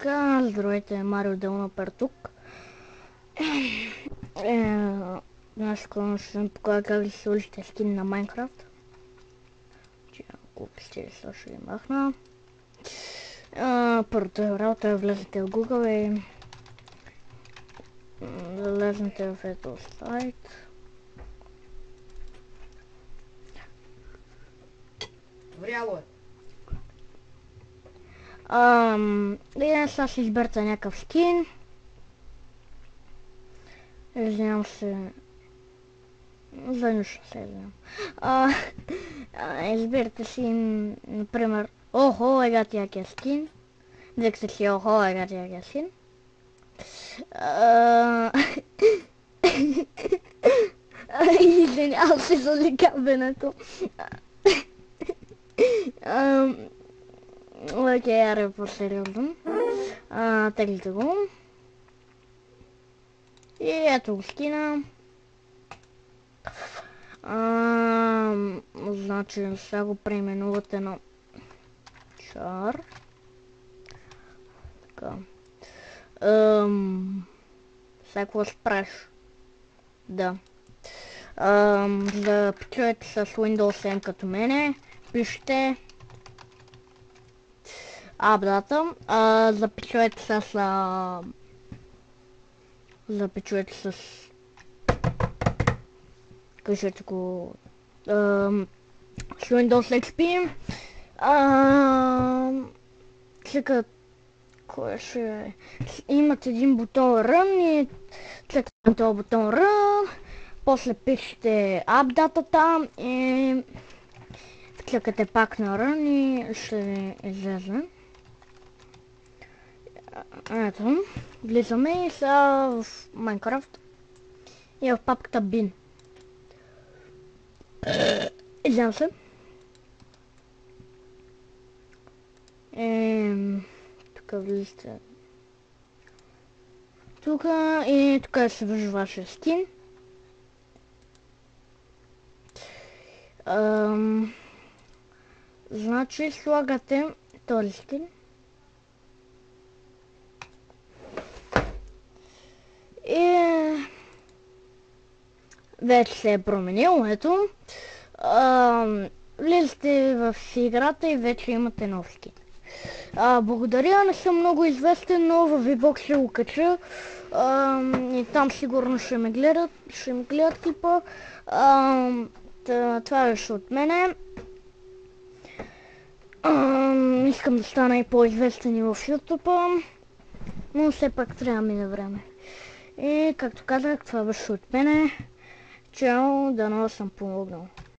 Така, здравейте, Марио Девелопер тук. Днес ще ви покажа как да си сложите скин на Майнкрафт. Глупости също ги махна. Първата работа е влезете в Google и залезнете в ето сайт. Вряло е. И сега си изберете някакъв скин. Извинявам се. За нищо се извинявам. Изберете си, например, охо, ега тия скин. Декте си охо, ега тия скин. Извинявам се за ликабенето. Окей, аре по-сериозно. Теглите го. И ето го скина. Значи сега го преименувате на чар. Така. Сега какво ще правиш? Да. Да пичуете с Windows 7 като мене. Пишете апдата. Запичуете с кажете го с Windows XP. Сега кой ще е? Имате един бутон Run и цъкате този бутон Run. После пишете апдатата и кликате пак на Run и ще ви излезе. Ето, влизаме и сега в Minecraft и в папката bin. Извинявам се. Тук влизате. Тук и тук се вижда вашия скин. Значи слагате този скин. И вече се е променил, ето. Влизате в играта и вече имате нов скин. Благодаря, не съм много известен, но във VBOX ще го кача. И там сигурно ще ме гледат клипа. Това беше от мене. Искам да стана и по-известен и в YouTube, но все пак трябва да мине време. И както казах, това беше от мене. Чао, дано съм помогнал.